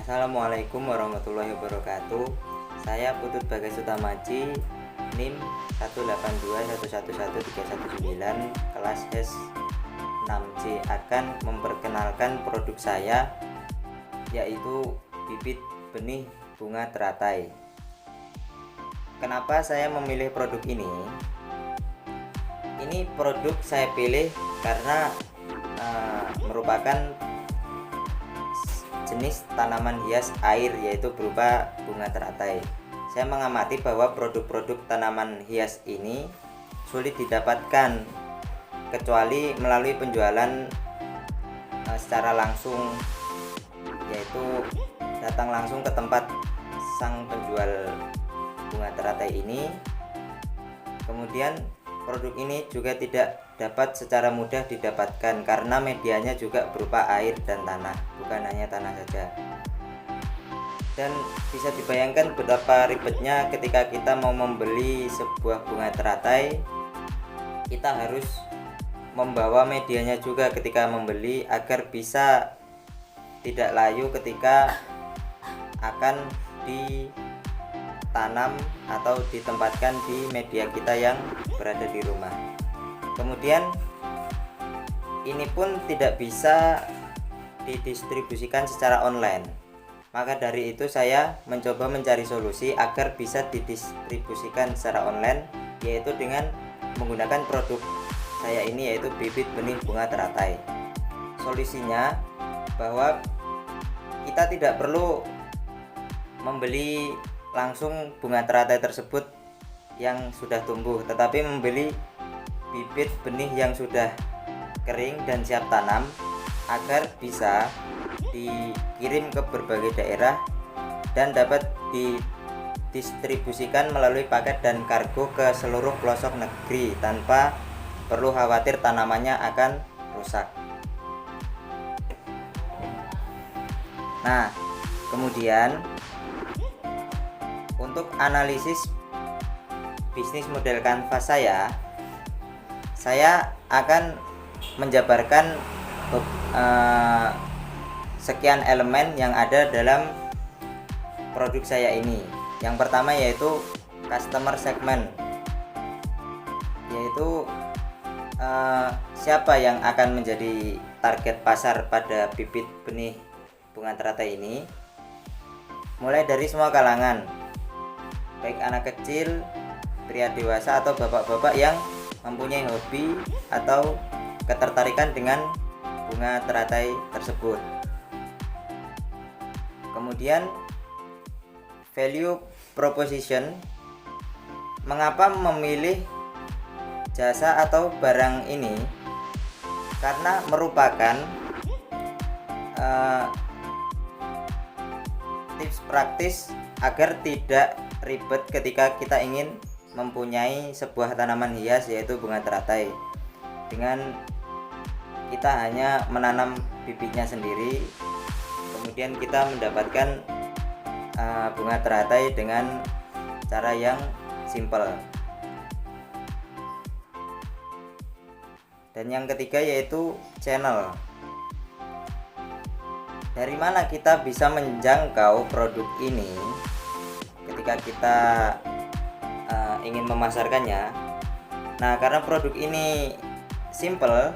Assalamualaikum warahmatullahi wabarakatuh. Saya Putut Bagas Utamaji, NIM 182111319, kelas S 6C, akan memperkenalkan produk saya, yaitu bibit benih bunga teratai. Kenapa saya memilih produk ini? Ini produk saya pilih karena merupakan jenis tanaman hias air, yaitu berupa bunga teratai. Saya mengamati bahwa produk-produk tanaman hias ini sulit didapatkan kecuali melalui penjualan secara langsung, yaitu datang langsung ke tempat sang penjual bunga teratai ini. Kemudian produk ini juga tidak dapat secara mudah didapatkan karena medianya juga berupa air dan tanah, bukan hanya tanah saja. Dan bisa dibayangkan betapa ribetnya ketika kita mau membeli sebuah bunga teratai. Kita harus membawa medianya juga ketika membeli agar bisa tidak layu ketika akan ditanam atau ditempatkan di media kita yang berada di rumah. Kemudian ini pun tidak bisa didistribusikan secara online. Maka dari itu saya mencoba mencari solusi agar bisa didistribusikan secara online, yaitu dengan menggunakan produk saya ini, yaitu bibit benih bunga teratai. Solusinya bahwa kita tidak perlu membeli langsung bunga teratai tersebut yang sudah tumbuh, tetapi membeli bibit benih yang sudah kering dan siap tanam agar bisa dikirim ke berbagai daerah dan dapat didistribusikan melalui paket dan kargo ke seluruh pelosok negeri tanpa perlu khawatir tanamannya akan rusak. Nah, kemudian untuk analisis bisnis model kanvas saya akan menjabarkan sekian elemen yang ada dalam produk saya ini. Yang pertama yaitu customer segment, yaitu siapa yang akan menjadi target pasar pada bibit benih bunga teratai ini. Mulai dari semua kalangan, baik anak kecil, pria dewasa, atau bapak-bapak yang mempunyai hobi atau ketertarikan dengan bunga teratai tersebut. Kemudian value proposition, mengapa memilih jasa atau barang ini? Karena merupakan tips praktis agar tidak ribet ketika kita ingin mempunyai sebuah tanaman hias, yaitu bunga teratai. Dengan kita hanya menanam bibitnya sendiri, kemudian kita mendapatkan bunga teratai dengan cara yang simple. Dan yang ketiga yaitu channel. Dari mana kita bisa menjangkau produk ini ketika kita ingin memasarkannya? Nah, karena produk ini simple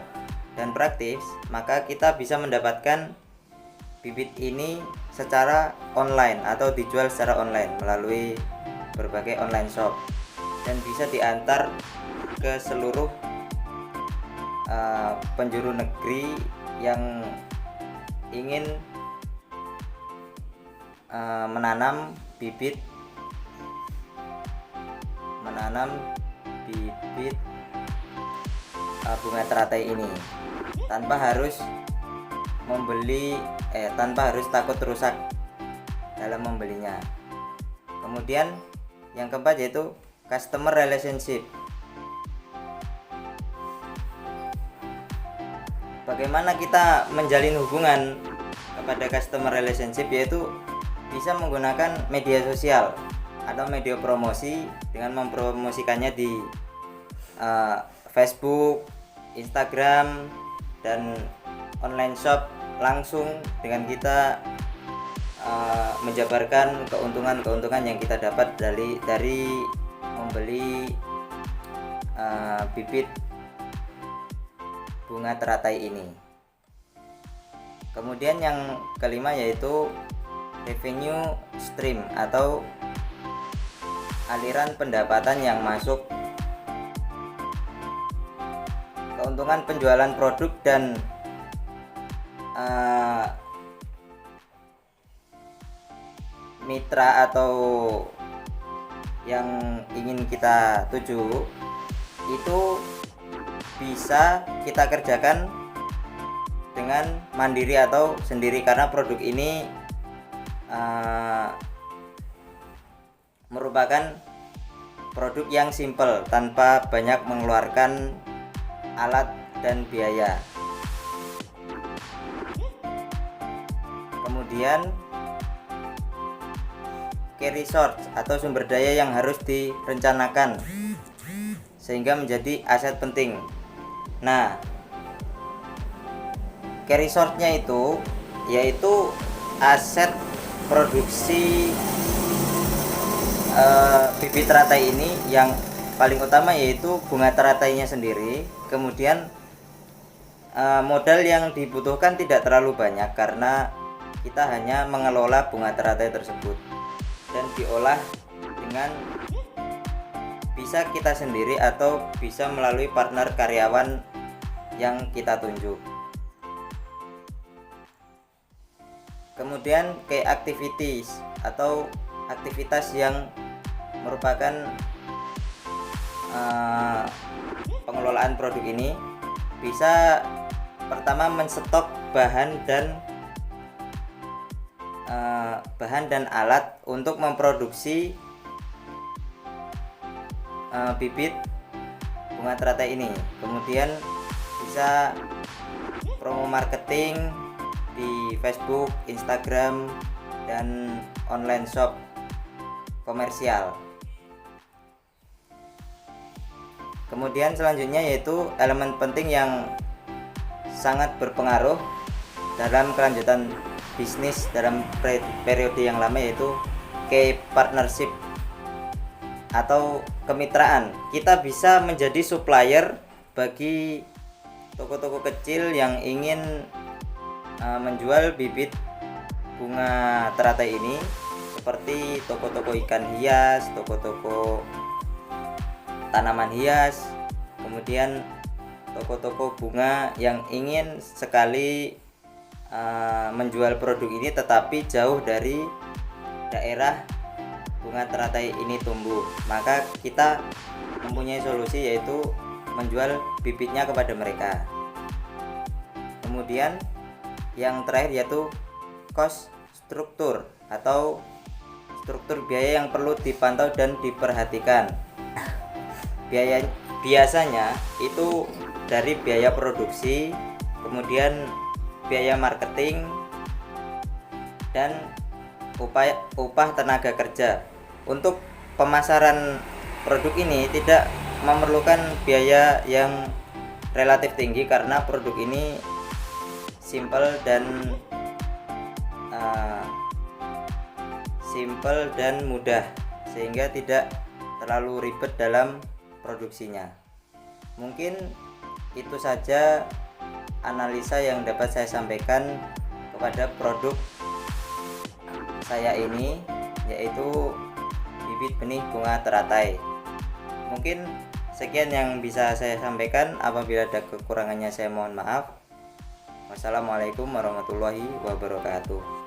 dan praktis, maka kita bisa mendapatkan bibit ini secara online atau dijual secara online melalui berbagai online shop dan bisa diantar ke seluruh penjuru negeri yang ingin menanam bibit bunga teratai ini tanpa harus takut rusak dalam membelinya. Kemudian yang keempat yaitu customer relationship. Bagaimana kita menjalin hubungan kepada customer relationship, yaitu bisa menggunakan media sosial atau media promosi dengan mempromosikannya di Facebook, Instagram, dan online shop langsung dengan kita menjabarkan keuntungan yang kita dapat dari membeli bibit bunga teratai ini. Kemudian yang kelima yaitu revenue stream atau aliran pendapatan yang masuk. Keuntungan penjualan produk dan mitra atau yang ingin kita tuju itu bisa kita kerjakan dengan mandiri atau sendiri, karena produk ini merupakan produk yang simple tanpa banyak mengeluarkan alat dan biaya. Kemudian key resource atau sumber daya yang harus direncanakan sehingga menjadi aset penting. Nah, key resource-nya itu yaitu aset produksi bibit teratai ini. Yang paling utama yaitu bunga teratainya sendiri. Kemudian modal yang dibutuhkan tidak terlalu banyak karena kita hanya mengelola bunga teratai tersebut dan diolah dengan bisa kita sendiri atau bisa melalui partner karyawan yang kita tunjuk. Kemudian key activities atau aktivitas yang merupakan pengelolaan produk ini bisa pertama menstok bahan dan alat untuk memproduksi bibit bunga teratai ini. Kemudian bisa promo marketing di Facebook, Instagram, dan online shop komersial. Kemudian selanjutnya yaitu elemen penting yang sangat berpengaruh dalam kelanjutan bisnis dalam periode yang lama, yaitu key partnership atau kemitraan. Kita bisa menjadi supplier bagi toko-toko kecil yang ingin menjual bibit bunga teratai ini, seperti toko-toko ikan hias, toko-toko tanaman hias, kemudian toko-toko bunga yang ingin sekali menjual produk ini tetapi jauh dari daerah bunga teratai ini tumbuh. Maka kita mempunyai solusi yaitu menjual bibitnya kepada mereka. Kemudian yang terakhir yaitu cost struktur atau struktur biaya yang perlu dipantau dan diperhatikan. Biasanya itu dari biaya produksi, kemudian biaya marketing, dan upah tenaga kerja. Untuk pemasaran produk ini tidak memerlukan biaya yang relatif tinggi karena produk ini simple dan mudah, sehingga tidak terlalu ribet dalam produksinya. Mungkin itu saja analisa yang dapat saya sampaikan kepada produk saya ini, yaitu bibit benih bunga teratai. Mungkin sekian yang bisa saya sampaikan. Apabila ada kekurangannya saya mohon maaf. Wassalamualaikum warahmatullahi wabarakatuh.